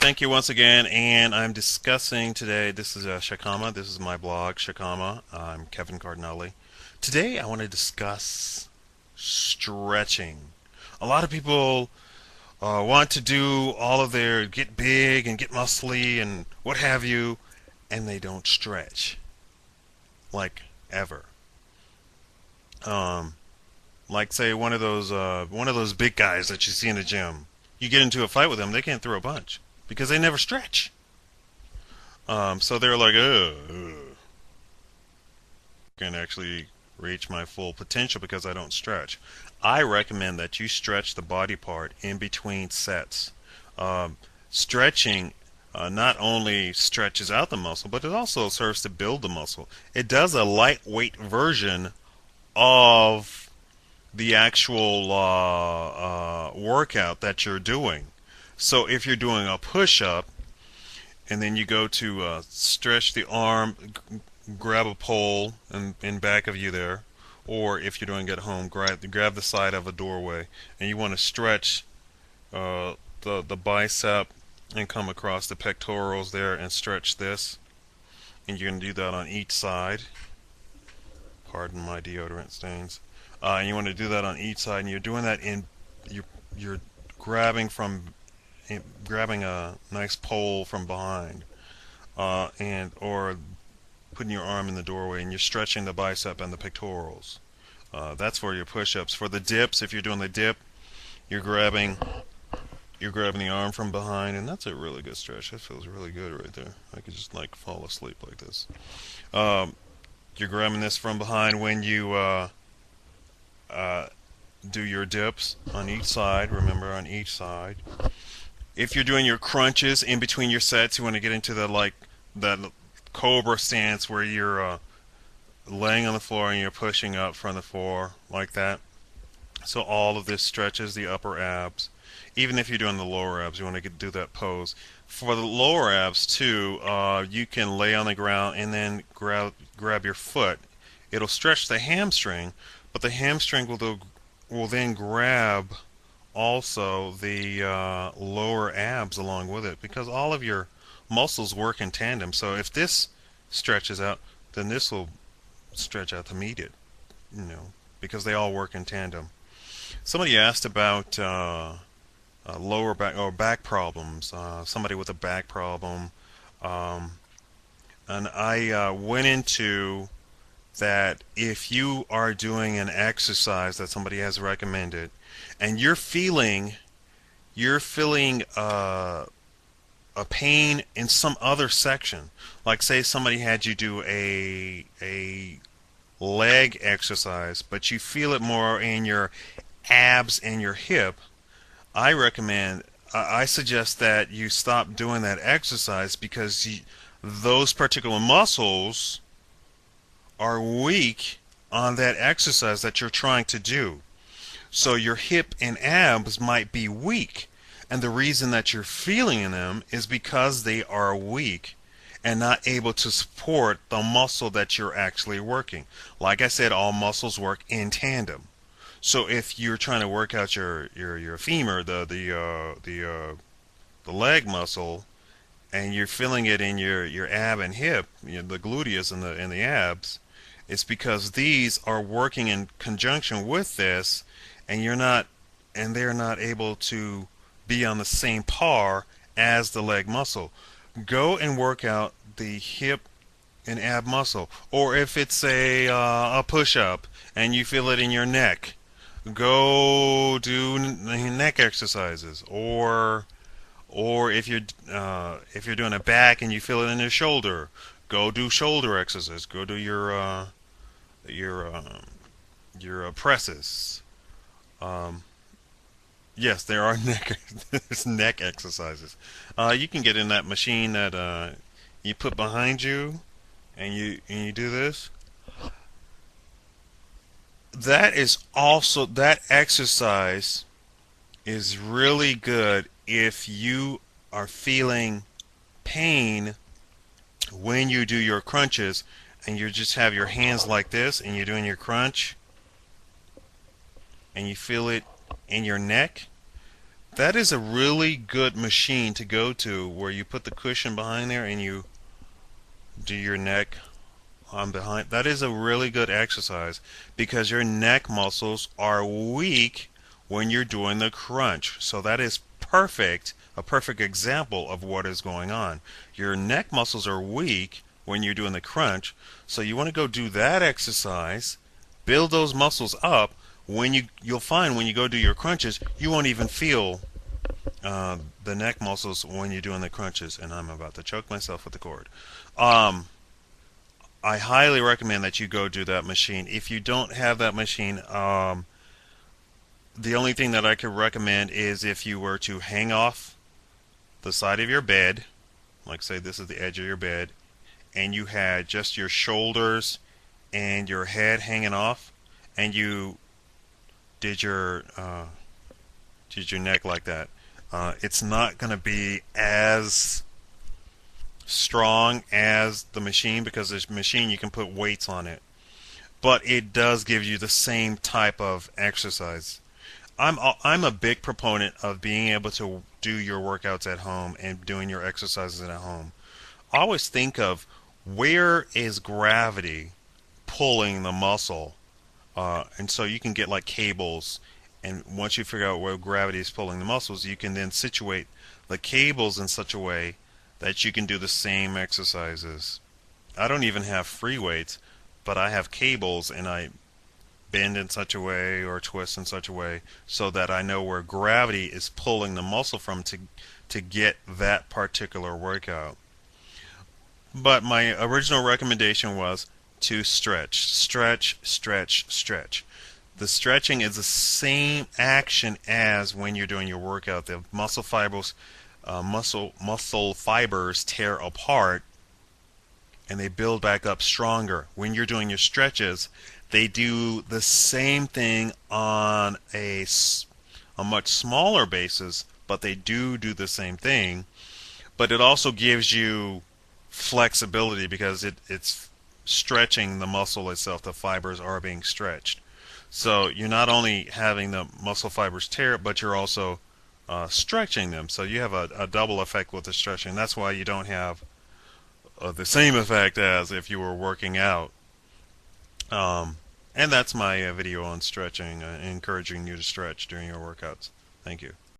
Thank you once again, and I'm discussing today. This is Shakama. This is my blog, Shakama. I'm Kevin Cardinelli. Today, I want to discuss stretching. A lot of people want to do all of their get big and get muscly and what have you, and they don't stretch like ever. Um, like say one of those big guys that you see in the gym. You get into a fight with them, they can't throw a punch because they never stretch. So they're like, can actually reach my full potential because I don't stretch. I recommend that you stretch the body part in between sets. Stretching not only stretches out the muscle, but it also serves to build the muscle. It does a lightweight version of the actual workout that you're doing. So if you're doing a push-up, and then you go to stretch the arm, grab a pole in back of you there, or if you're doing it at home, grab the side of a doorway, and you want to stretch the bicep and come across the pectorals there and stretch this, and you're going to do that on each side. Pardon my deodorant stains. And you want to do that on each side, and you're doing that in you're grabbing from grabbing a nice pole from behind, and or putting your arm in the doorway and you're stretching the bicep and the pectorals. That's for your push-ups. For the dips, if you're doing the dip, you're grabbing the arm from behind, and that's a really good stretch. That feels really good right there. I could just like fall asleep like this. Um, you're grabbing this from behind when you uh, do your dips on each side. Remember, on each side. If you're doing your crunches in between your sets, you want to get into the like that cobra stance where you're laying on the floor and you're pushing up from the floor like that. So all of this stretches the upper abs. Even if you're doing the lower abs, you want to do that pose. For the lower abs too, you can lay on the ground and then grab your foot. It'll stretch the hamstring, but the hamstring will then grab also the lower abs along with it because all of your muscles work in tandem. So if this stretches out, then this will stretch out to meet it, you know, because they all work in tandem. Somebody asked about lower back or back problems. Somebody with a back problem, um, and I went into that if you are doing an exercise that somebody has recommended, and you're feeling a pain in some other section, like say somebody had you do a leg exercise, but you feel it more in your abs and your hip, I suggest that you stop doing that exercise because those particular muscles are weak on that exercise that you're trying to do. So your hip and abs might be weak, and the reason that you're feeling them is because they are weak and not able to support the muscle that you're actually working. Like I said, all muscles work in tandem. So if you're trying to work out your femur, the leg muscle, and you're feeling it in your ab and hip, the gluteus and the abs, it's because these are working in conjunction with this, and they're not able to be on the same par as the leg muscle. Go and work out the hip and ab muscle, or if it's a push up and you feel it in your neck, go do neck exercises, or if you're doing a back and you feel it in your shoulder, go do shoulder exercises. Go do your presses. Um, yes, there are neck exercises. You can get in that machine that you put behind you, and you do this. That exercise is really good if you are feeling pain when you do your crunches and you just have your hands like this and you're doing your crunch and you feel it in your neck. That is a really good machine to go to where you put the cushion behind there and you do your neck on behind. That is a really good exercise because your neck muscles are weak when you're doing the crunch. So that is a perfect example of what is going on. Your neck muscles are weak when you're doing the crunch. So you want to go do that exercise, build those muscles up. You'll find when you go do your crunches, you won't even feel the neck muscles when you're doing the crunches. And I'm about to choke myself with the cord. Um, I highly recommend that you go do that machine. If you don't have that machine, the only thing that I could recommend is if you were to hang off the side of your bed, like say this is the edge of your bed, and you had just your shoulders and your head hanging off, and you did your neck like that. It's not going to be as strong as the machine because the machine you can put weights on it, but it does give you the same type of exercise. I'm a big proponent of being able to do your workouts at home and doing your exercises at home. I always think of where is gravity pulling the muscle, and so you can get like cables, and once you figure out where gravity is pulling the muscles, you can then situate the cables in such a way that you can do the same exercises. I don't even have free weights, but I have cables and I bend in such a way or twist in such a way so that I know where gravity is pulling the muscle from to get that particular workout. But my original recommendation was to stretch. The stretching is the same action as when you're doing your workout. The muscle fibers tear apart and they build back up stronger. When you're doing your stretches, they do the same thing on a much smaller basis, but they do the same thing. But it also gives you flexibility because it's stretching the muscle itself. The fibers are being stretched. So you're not only having the muscle fibers tear, but you're also stretching them. So you have a double effect with the stretching. That's why you don't have the same effect as if you were working out. And that's my video on stretching, encouraging you to stretch during your workouts. Thank you.